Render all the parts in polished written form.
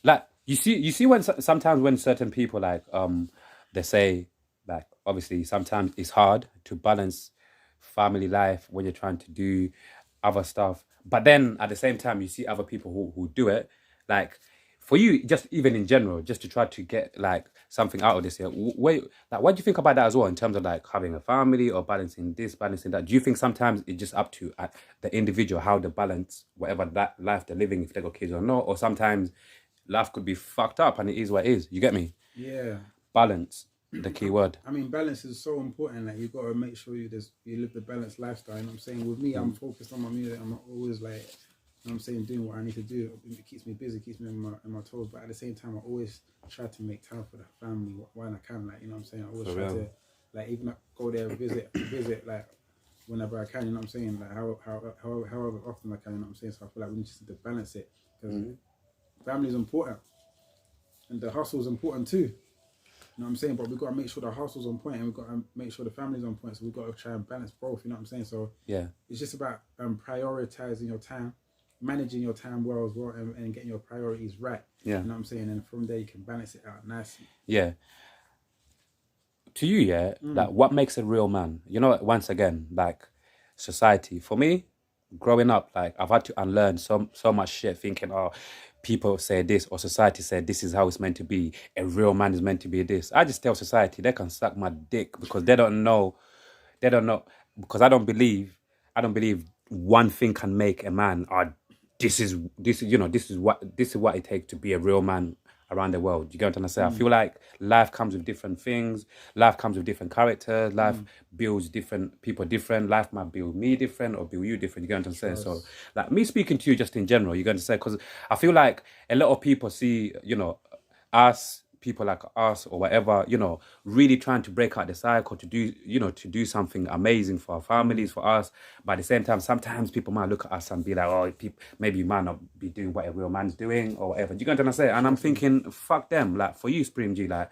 Like you see when sometimes when certain people like they say like obviously sometimes it's hard to balance family life when you're trying to do other stuff, but then at the same time you see other people who do it. Like for you, just even in general, just to try to get like something out of this here. Wait, like what do you think about that as well in terms of like having a family or balancing this, balancing that? Do you think sometimes it's just up to the individual how to balance whatever that life they're living, if they got kids or not, or sometimes life could be fucked up and it is what it is. You get me? Yeah. Balance, the key word. I mean, balance is so important. Like, you got to make sure you live the balanced lifestyle. You know what I'm saying? With me, I'm focused on my music. I'm always like, you know what I'm saying, doing what I need to do. It keeps me busy, keeps me in my toes. But at the same time, I always try to make time for the family when I can. Like, you know what I'm saying? I always For try real. to, like, even go there, visit, like, whenever I can. You know what I'm saying? Like, however often I can. You know what I'm saying? So I feel like we just need to balance it, because family is important, and the hustle is important too. You know what I'm saying? But we've got to make sure the hustle's on point, and we've got to make sure the family's on point. So we've got to try and balance both. You know what I'm saying? So Yeah. it's just about prioritizing your time, managing your time well as well, and getting your priorities right. Yeah. You know what I'm saying? And from there, you can balance it out nicely. Yeah. To you, yeah, like what makes a real man? You know, once again, like society. For me, growing up, like I've had to unlearn so much shit thinking, oh, people say this or society said this is how it's meant to be. A real man is meant to be this. I just tell society they can suck my dick because they don't know because I don't believe one thing can make a man. This is you know this is what it takes to be a real man around the world. You get what I'm saying? I feel like life comes with different things. Life comes with different characters. Life builds different people different. Life might build me different or build you different. You get what I'm saying? So like me speaking to you just in general, you're going to say because I feel like a lot of people see us people like us or whatever, really trying to break out the cycle to do, to do something amazing for our families, for us. But at the same time, sometimes people might look at us and be like, oh, maybe you might not be doing what a real man's doing or whatever. Do you get what I'm saying? And I'm thinking, fuck them. Like for you, Supreme G, like,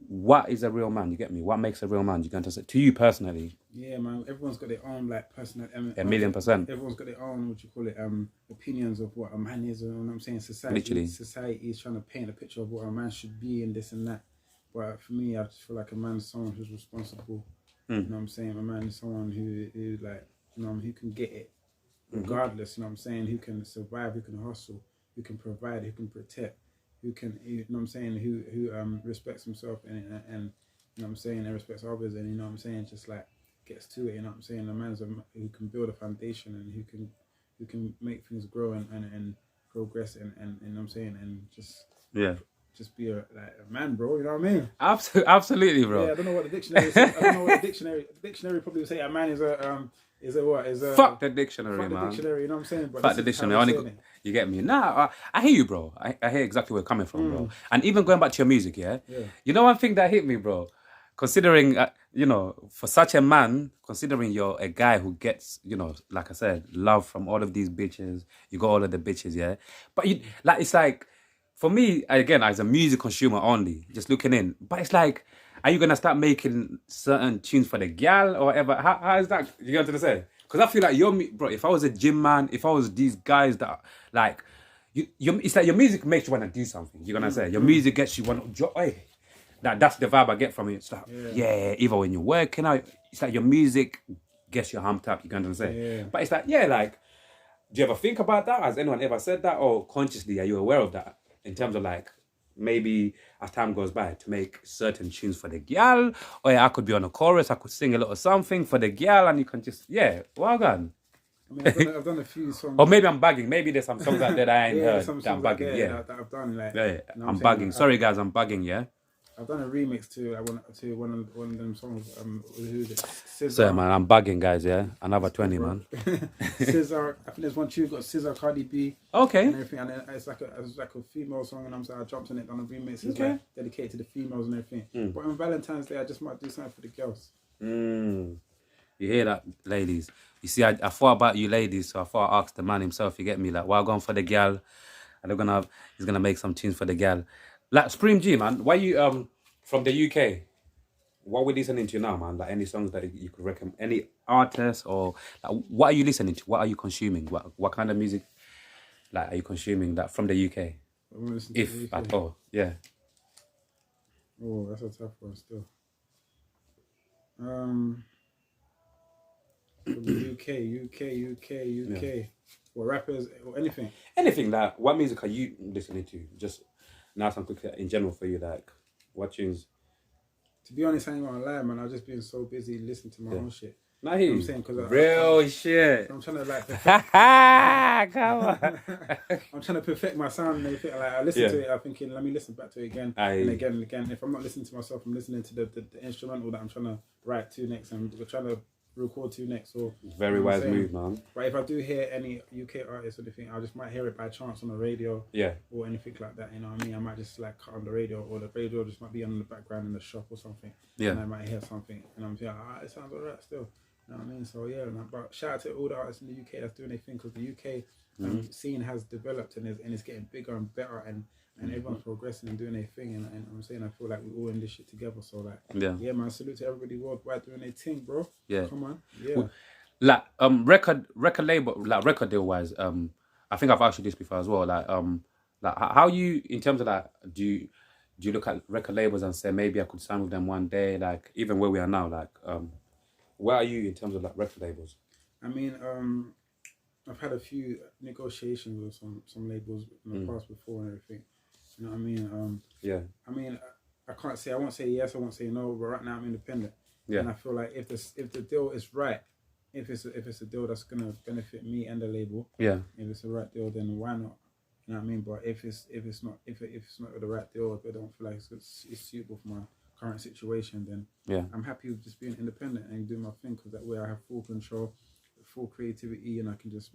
what is a real man? You get me? What makes a real man? You get what I'm saying? To you personally. Yeah, man. Everyone's got their own like personal. A million percent. Everyone's got their own, what you call it, opinions of what a man is. You know what I'm saying? Literally. Society is trying to paint a picture of what a man should be and this and that. But for me, I just feel like a man is someone who's responsible. You know what I'm saying? A man is someone who like, who can get it regardless. You know what I'm saying? Who can survive? Who can hustle? Who can provide? Who can protect? Who can, you know what I'm saying? Who respects himself and you know what I'm saying, and respects others, and you know what I'm saying, just like gets to it. You know what I'm saying? A man's who can build a foundation and who can make things grow and progress and you know what I'm saying, and just be like a man, bro. You know what I mean? Absolutely, bro. Yeah, I don't know what the dictionary says. I don't know what the dictionary probably would say a man is a fuck the dictionary, fuck the man. dictionary. You know what I'm saying? But Fuck the dictionary. You get me? Nah, I hear you, bro. I hear exactly where you're coming from, bro. And even going back to your music, yeah? You know one thing that hit me, bro? Considering, for such a man, considering you're a guy who gets, like I said, love from all of these bitches, you got all of the bitches, yeah? But it's like, for me, again, as a music consumer only, just looking in, but it's like, are you gonna start making certain tunes for the gal or whatever? How is that? You get what I'm saying? Because I feel like bro. If I was a gym man, if I was these guys that like, it's like your music makes you want to do something. You're gonna say your music gets you want to. Hey, that's the vibe I get from it. It's like even when you're working out, it's like your music gets you humped up. You get what I'm saying? Yeah. But it's like like, do you ever think about that? Has anyone ever said that, or consciously are you aware of that in terms of like? Maybe as time goes by to make certain tunes for the girl, or I could be on a chorus, I could sing a little something for the girl, and you can just well done. I mean, I've done a few songs. Or maybe I'm bugging. Maybe there's some songs out there that I ain't heard some that I'm songs bugging. that I've done. Like, yeah. You know I'm saying? bugging. Sorry guys, I'm bugging. Yeah. I've done a remix to one of them songs. Who is it? Sorry man, I'm bugging guys. Yeah, another 20 man. Scissor. I think there's one tune got Scissor, Cardi B. Okay. And everything, and it's like a female song, and I'm saying I jumped on it on a remix. It's like dedicated to the females and everything. But on Valentine's Day, I just might do something for the girls. You hear that, ladies? You see, I thought about you ladies, so I thought I'd ask the man himself. You get me? Like, going for the gal, and he's gonna make some tunes for the gal. Like Supreme G, man. Why you from the UK? What we listening to now, man? Like any songs that you could recommend, any artists or like, what are you listening to? What are you consuming? What kind of music like are you consuming that from the UK? when we listen to the if UK. at all. Yeah. Oh, that's a tough one still. Um, for the UK. Or rappers or anything. Anything like what music are you listening to? Just now, some quick in general for you, like what tunes? To be honest, I ain't gonna lie, man. I've just been so busy listening to my own shit. Nah, You know what he I'm saying? Because real shit. I'm trying to like perfect. Come on. I'm trying to perfect my sound and everything. Like I listen to it, I'm thinking, let me listen back to it again and again and again. If I'm not listening to myself, I'm listening to the instrumental that I'm trying to write to next and we're trying to record to next. Or very wise move, man. But if I do hear any UK artists or anything, I just might hear it by chance on the radio, or anything like that. You know what I mean? I might just like cut on the radio, or the radio just might be on in the background in the shop or something. And I might hear something, and I'm thinking, it sounds alright still. You know what I mean? So yeah, but shout out to all the artists in the UK that's doing their thing, because the UK scene has developed and it's getting bigger and better, and everyone's progressing and doing their thing. And I'm saying, I feel like we're all in this shit together. So like, yeah, man, salute to everybody worldwide doing their thing, bro. Yeah, come on, yeah. Well, like record label, like record deal wise, I think I've asked you this before as well. Like how you, in terms of that, do you look at record labels and say maybe I could sign with them one day? Like even where we are now, like where are you in terms of like record labels? I mean, I've had a few negotiations with some labels in the past before and everything. You know what I mean? I mean, I can't say, I won't say yes, I won't say no, but right now I'm independent. Yeah. And I feel like if the deal is right, if it's a deal that's gonna benefit me and the label, if it's the right deal, then why not? You know what I mean? But if it's not the right deal, if I don't feel like it's suitable for my current situation, then I'm happy with just being independent and doing my thing, because that way I have full control, full creativity, and I can just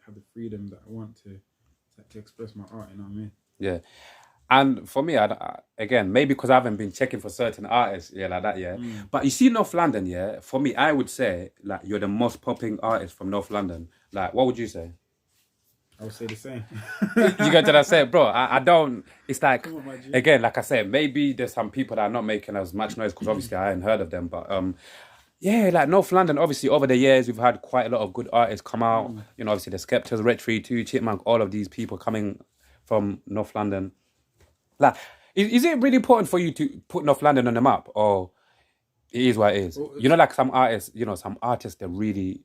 have the freedom that I want to express my art. You know what I mean? Yeah. And for me, I again, maybe because I haven't been checking for certain artists, like that, But you see North London, for me, I would say, like, you're the most popping artist from North London. Like, what would you say? I would say the same. You get what I say, bro? I don't, it's like, again, like I said, maybe there's some people that are not making as much noise, because obviously I hadn't heard of them, but yeah, like North London, obviously over the years, we've had quite a lot of good artists come out. You know, obviously the Skeptors, Red 32, Chipmunk, all of these people coming from North London. Like, is it really important for you to put North London on the map, or it is what it is? Well, you know, like some artists, they're really,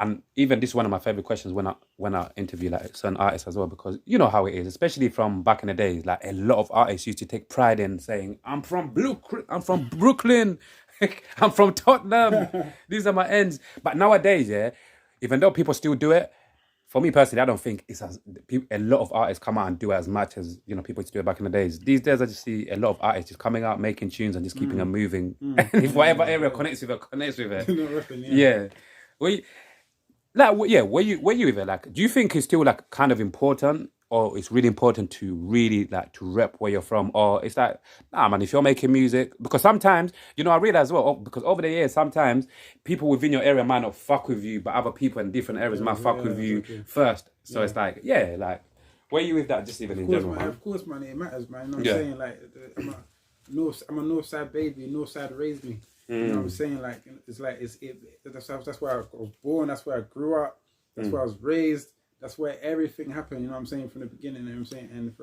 and even this is one of my favorite questions when I interview like certain artists as well, because you know how it is, especially from back in the days. Like a lot of artists used to take pride in saying, I'm from Brooklyn, I'm from Tottenham, these are my ends. But nowadays, even though people still do it, for me personally, I don't think it's a lot of artists come out and do it as much as people used to do it back in the days. These days, I just see a lot of artists just coming out, making tunes, and just keeping them moving. And if whatever area connects with it, were you with it? Like, do you think it's still like kind of important, or it's really important to really like to rep where you're from, or it's like, nah, man, if you're making music, because sometimes, I realize as well, because over the years, sometimes people within your area might not fuck with you, but other people in different areas might fuck with you first. So it's like, like, where are you with that, just even in general? Man, of course, man, it matters, man. You know what I'm saying? Like, I'm a North Side baby. North Side raised me. You know what I'm saying? Like, that's where I was born. That's where I grew up. That's where I was raised. That's where everything happened, you know what I'm saying, from the beginning, you know what I'm saying, and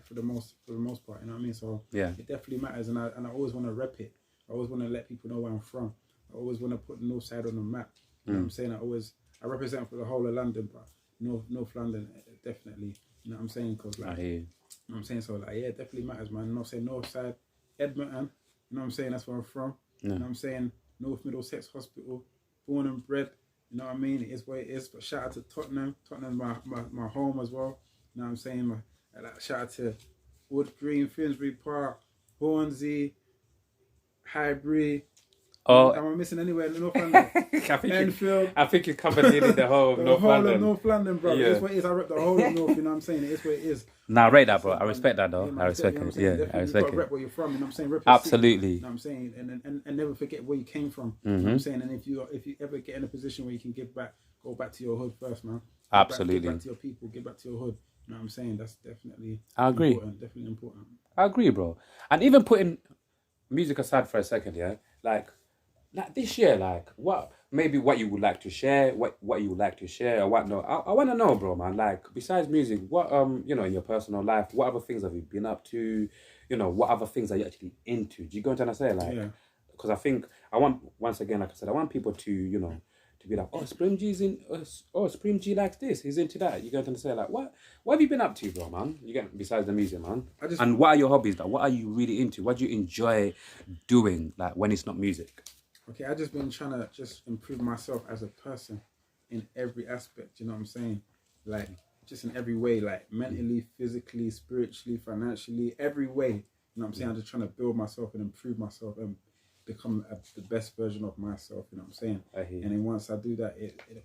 for the most part, you know what I mean? So it definitely matters, and I always want to rep it. I always want to let people know where I'm from. I always want to put the North Side on the map. You know what I'm saying? I represent for the whole of London, but North London definitely, you know what I'm saying? Because like, you know what I'm saying? So like, yeah, it definitely matters, man. You know what I'm saying? North Side, Edmonton, you know what I'm saying? That's where I'm from. You know what I'm saying? North Middlesex Hospital, born and bred. You know what I mean? It is what it is. But shout out to Tottenham. Tottenham's my home as well. You know what I'm saying? Shout out to Wood Green, Finsbury Park, Hornsey, Highbury. Am I missing anywhere in North London? Enfield. I think you covered nearly the whole of North London. Of North London, bro. Yeah. It is what it is. I rep the whole of North, you know what I'm saying? It is what it is. Nah, I rate that, bro. I respect that, though. I respect it. Yeah, I respect it. You've got to rep where you're from, you know what I'm saying? Rep Absolutely. You know what I'm saying? And never forget where you came from. You know what I'm saying? And if you ever get in a position where you can give back, go back to your hood first, man. Absolutely. Give back to your people, give back to your hood. You know what I'm saying? That's definitely important. Definitely important. I agree, bro. And even putting music aside for a second, like, like this year, like what you would like to share, what you would like to share or what not. I want to know, bro, man. Like besides music, what in your personal life, what other things have you been up to? What other things are you actually into? Do you go into what I'm saying? Like, Yeah. because I think I want, once again, like I said, I want people to to be like, oh, Spring G's in, Spring G likes this, he's into that. You get to say like, what have you been up to, bro, man? You get besides the music, man. And what are your hobbies? Like, what are you really into? What do you enjoy doing, like when it's not music? Okay, I just been trying to just improve myself as a person in every aspect. You know what I'm saying? Like just in every way, like mentally, physically, spiritually, financially, every way. You know what I'm saying? I'm just trying to build myself and improve myself and become the best version of myself. You know what I'm saying? I hear you. And then once I do that,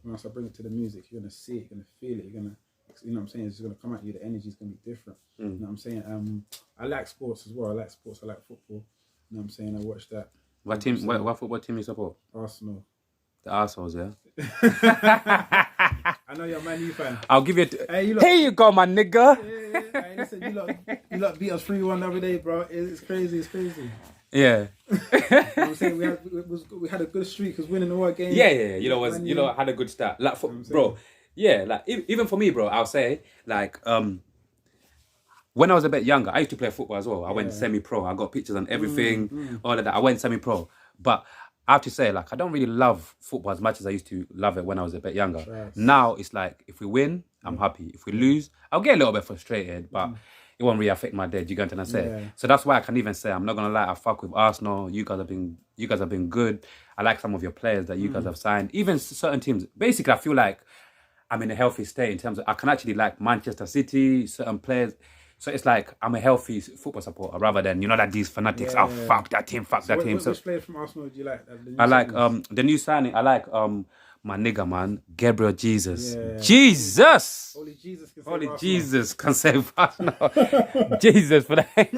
once I bring it to the music, you're gonna see it, you're gonna feel it, you're gonna, you know what I'm saying? It's just gonna come at you. The energy's gonna be different. You know what I'm saying? I like sports as well. I like sports. I like football. You know what I'm saying? I watch that. What team? What football team you support? Arsenal. The Arsenals, yeah. I know you're a Man U fan. I'll give you. Hey, Here you go, my nigga. Yeah. Hey, listen, you lot beat us 3-1 the other day, bro. It's crazy. It's crazy. Yeah. You know what I'm saying? We had a good streak because winning all games. Yeah. I had a good start. Like, bro. Yeah, like even for me, bro. I'll say like when I was a bit younger, I used to play football as well. I went semi-pro. I got pictures and everything, all of that. I went semi-pro, but I have to say, like, I don't really love football as much as I used to love it when I was a bit younger. Yes. Now it's like, if we win, I'm happy. If we lose, I'll get a little bit frustrated, but it won't really affect my day. Do you get what I'm saying? Yeah. So that's why I can even say, I'm not gonna lie, I fuck with Arsenal. You guys have been good. I like some of your players that you guys have signed. Even certain teams. Basically, I feel like I'm in a healthy state in terms of I can actually like Manchester City, certain players. So it's like I'm a healthy football supporter rather than that these fanatics. Yeah. Fuck that team, fuck that team. So which player from Arsenal do you like? I like the new signing. I like my nigga, man, Gabriel Jesus. Yeah. Jesus. Only Jesus can save Only Arsenal. Jesus can save us now. Jesus for that.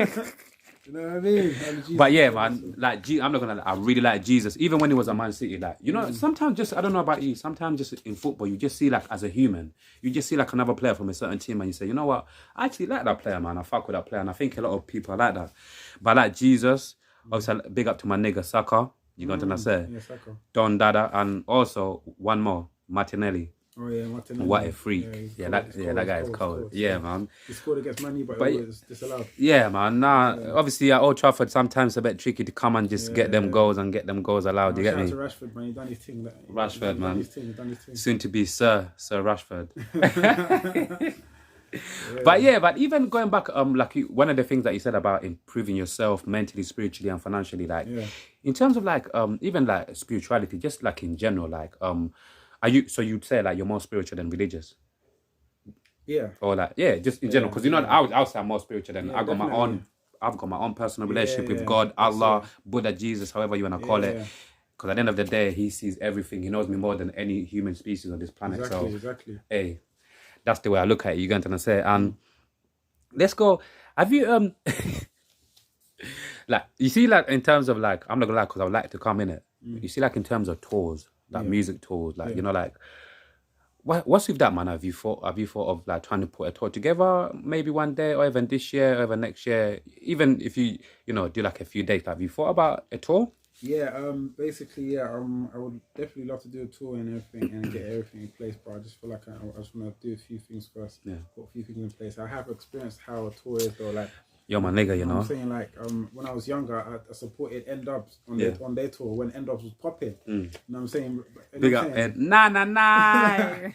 You know what I mean? Only Jesus But yeah, can save man, like I'm not gonna lie, I really like Jesus. Even when he was at Man City, like sometimes just I don't know about you. Sometimes just in football, you just see like as a human, you just see like another player from a certain team, and you say, you know what, I actually like that player, man. I fuck with that player, and I think a lot of people are like that. But I like Jesus. Obviously, big up to my nigga Saka. You got what I'm saying? Yeah, Saka. Don Dada, and also one more, Martinelli. Oh yeah, Martinelli. What a freak! Yeah, that guy is cold. Yeah, man. He scored against Man U, but it was disallowed. Yeah, man. Nah, obviously at Old Trafford, sometimes it's a bit tricky to come and just get them goals and get them goals allowed. You get me? Shout out to Rashford, man. He done his thing. Rashford, man. He done his thing. Soon to be Sir Rashford. But even going back, like one of the things that you said about improving yourself mentally, spiritually, and financially, like in terms of like even like spirituality, just like in general, like are you? So you'd say like you're more spiritual than religious? Yeah. Or like just in general, because I would say I'm more spiritual than I got my own. I've got my own personal relationship with God, Allah, Buddha, Jesus, however you want to call it. Because at the end of the day, He sees everything. He knows me more than any human species on this planet. Exactly. Hey, that's the way I look at it. You're going to say, and let's go. Have you like you see like in terms of like I'm not gonna lie because I would like to come in it. You see like in terms of tours, like music tours, like like. What's with that, man? Have you thought of like trying to put a tour together, maybe one day, or even this year, or even next year? Even if you do like a few dates, have you thought about a tour? Yeah, basically, I would definitely love to do a tour and everything and get everything in place, but I just feel like I just want to do a few things first. Yeah, put a few things in place. I have experienced how a tour is though, like. You're my nigga, you know. I'm saying like when I was younger, I supported End Ups on their tour when End Ups was popping. You know what I'm saying? Big up Ed. Nah.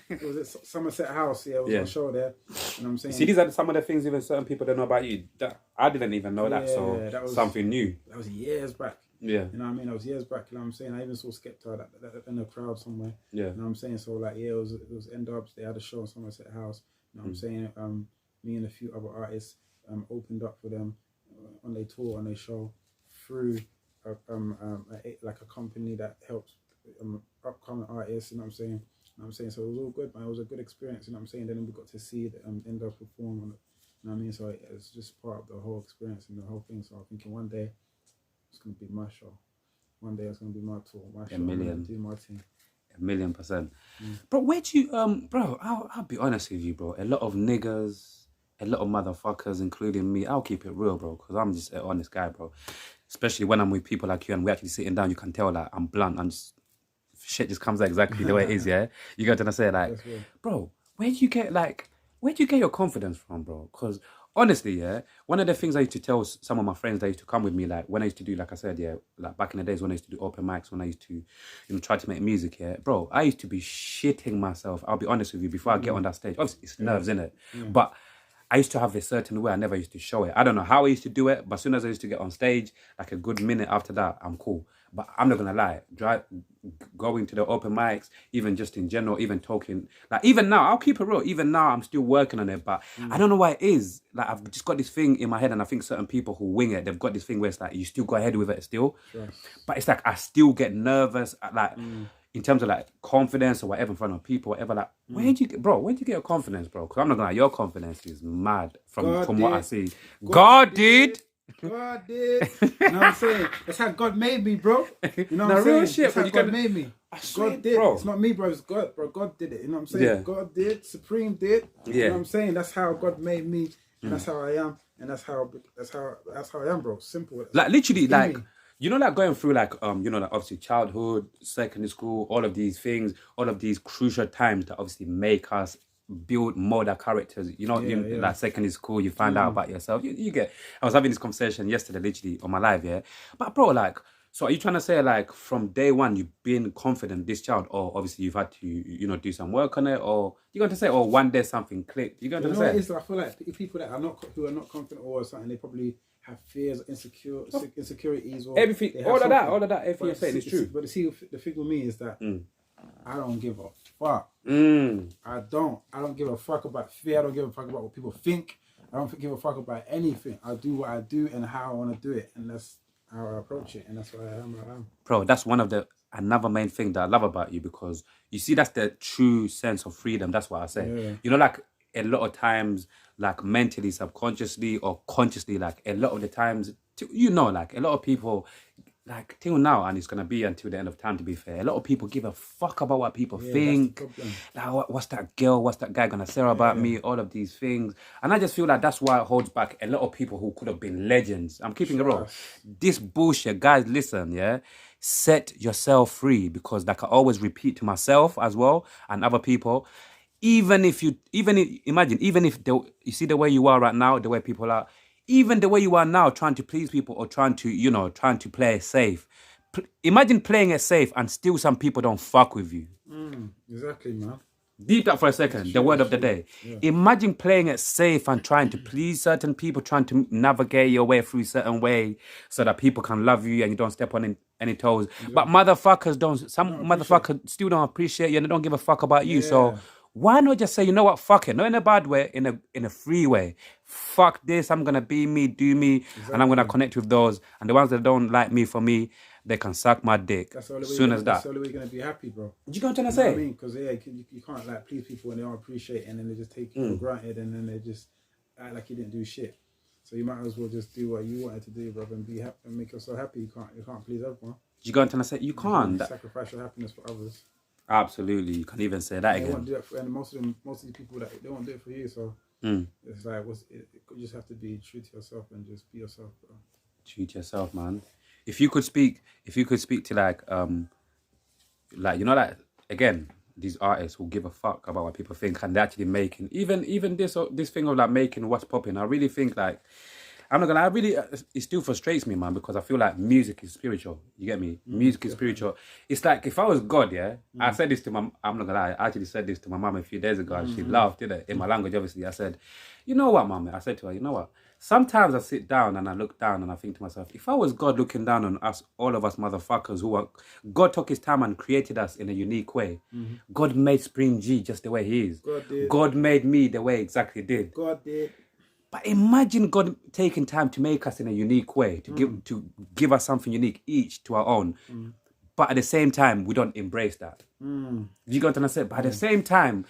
It was at Somerset House. Yeah, it was a show there. You know what I'm saying? See, these are some of the things even certain people don't know about you. That I didn't even know that. So that was something new. That was years back. Yeah. You know what I mean? That was years back. You know what I'm saying? I even saw Skepta in the crowd somewhere. Yeah. You know what I'm saying? So like, it was End Ups. They had a show in Somerset House. You know what I'm saying? Me and a few other artists opened up for them on their tour, on their show, through like a company that helps upcoming artists. You know what I'm saying? You know what I'm saying? So it was all good, man. It was a good experience. You know what I'm saying? Then we got to see the End Up perform on it. You know what I mean? So it's just part of the whole experience and the whole thing. So I'm thinking one day it's gonna be my show. One day it's gonna be my tour, my show. I'm gonna do my thing. 1,000,000%. Bro, where do you bro, I'll be honest with you, bro. A lot of niggas, a lot of motherfuckers, including me, I'll keep it real, bro, because I'm just an honest guy, bro. Especially when I'm with people like you and we're actually sitting down, you can tell that I'm blunt and shit just comes out exactly the way it is, yeah? You got to say, like, bro, where do you get your confidence from, bro? Because honestly, yeah, one of the things I used to tell some of my friends that used to come with me, like when I used to do, like I said, yeah, like back in the days when I used to do open mics, when I used to, try to make music, yeah, bro, I used to be shitting myself. I'll be honest with you, before I get on that stage. Obviously, it's nerves, innit? But I used to have a certain way. I never used to show it. I don't know how I used to do it, but as soon as I used to get on stage, like a good minute after that, I'm cool. But I'm not gonna lie, going to the open mics, even just in general, even talking, like even now, I'll keep it real. Even now, I'm still working on it, but I don't know why it is. Like I've just got this thing in my head, and I think certain people who wing it, they've got this thing where it's like you still go ahead with it still, but it's like I still get nervous, like. In terms of like confidence or whatever in front of people, whatever, like, where'd you get your confidence, bro? Because I'm not gonna lie, your confidence is mad from what I see. God did. God did. You know what I'm saying? That's how God made me, bro. You know what I'm real saying? shit, That's how God made me. God did. Bro. It's not me, bro. It's God, bro. God did it. You know what I'm saying? Yeah. God did. Supreme did. Yeah. You know what I'm saying? That's how God made me, and that's how I am, and that's how I am, bro. Simple. Like literally, like. You know, like going through like, like obviously childhood, secondary school, all of these things, all of these crucial times that obviously make us mold our characters. You know, like secondary school, you find out about yourself. You get, I was having this conversation yesterday, literally on my live, yeah. But bro, like, so are you trying to say like from day one, you've been confident, this child, or obviously you've had to, do some work on it, or you're going to say, or one day something clicked? You're going to say? It is, I feel like people that are who are not confident or something, they probably have fears, insecurities, or everything, all of that. Everything you're saying is true. But see, the thing with me is that I don't give a fuck. I don't give a fuck about fear. I don't give a fuck about what people think. I don't give a fuck about anything. I do what I do and how I want to do it, and that's how I approach it, and that's why I am. Bro, that's another main thing that I love about you, because you see that's the true sense of freedom. That's what I say. You know, like a lot of times, like mentally, subconsciously or consciously, like a lot of the times, like a lot of people, like till now, and it's gonna be until the end of time, to be fair, a lot of people give a fuck about what people think. Like, what's that girl, what's that guy gonna say about me, all of these things. And I just feel like that's why it holds back a lot of people who could have been legends. I'm keeping it real. This bullshit, guys, listen, yeah, set yourself free, because like I always repeat to myself as well and other people, imagine, even if you see the way you are right now, the way people are, even the way you are now, trying to please people or trying to play it safe. Imagine playing it safe and still some people don't fuck with you. Exactly, man. Deep that for a second, the word of the day. Yeah. Imagine playing it safe and trying to please certain people, trying to navigate your way through certain way so that people can love you and you don't step on any toes. Yeah. But motherfuckers motherfuckers still don't appreciate you and they don't give a fuck about you. So why not just say, you know what, fuck it. Not in a bad way, in a free way. Fuck this, I'm going to be me, do me, and I'm going to connect with those. And the ones that don't like me for me, they can suck my dick. That's all the way that's the only way you're going to be happy, bro. You know what I'm trying to say? I mean? Because you can't like please people when they don't appreciate it, and then they just take you for granted, and then they just act like you didn't do shit. So you might as well just do what you wanted to do, brother, and be happy and make yourself happy. You can't please everyone. You got to say you can't sacrifice your happiness for others. Absolutely, you can even say that they again. Won't do that and most of the people that they won't do it for you. So it's like you just have to be true to yourself and just be yourself, bro. True to yourself, man. If you could speak to like like again, these artists who give a fuck about what people think and they're actually making even this thing of like making what's popping. I really think like. I'm not gonna lie, it still frustrates me, man, because I feel like music is spiritual. You get me? Music is spiritual. It's like if I was God, yeah, I said this to I'm not gonna lie, I actually said this to my mum a few days ago and she laughed, did it? In my language, obviously. I said, you know what, mum? I said to her, you know what? Sometimes I sit down and I look down and I think to myself, if I was God looking down on us, all of us motherfuckers God took his time and created us in a unique way. God made Spring G just the way he is. God made me the way exactly did. God did. But imagine God taking time to make us in a unique way, to give us something unique, each to our own. But at the same time, we don't embrace that. You got what I'm saying? But at the same time,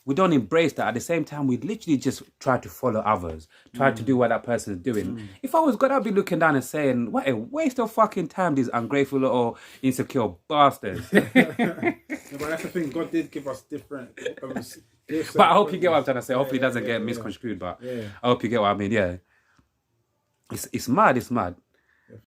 we don't embrace that. At the same time, we literally just try to follow others, try to do what that person is doing. If I was God, I'd be looking down and saying, what a waste of fucking time, these ungrateful little insecure bastards. Yeah, but that's the thing. God did give us different gifts. But I hope you get what I'm trying to say. Hopefully it doesn't get misconstrued, but Yeah. I hope you get what I mean. Yeah. It's mad, it's mad.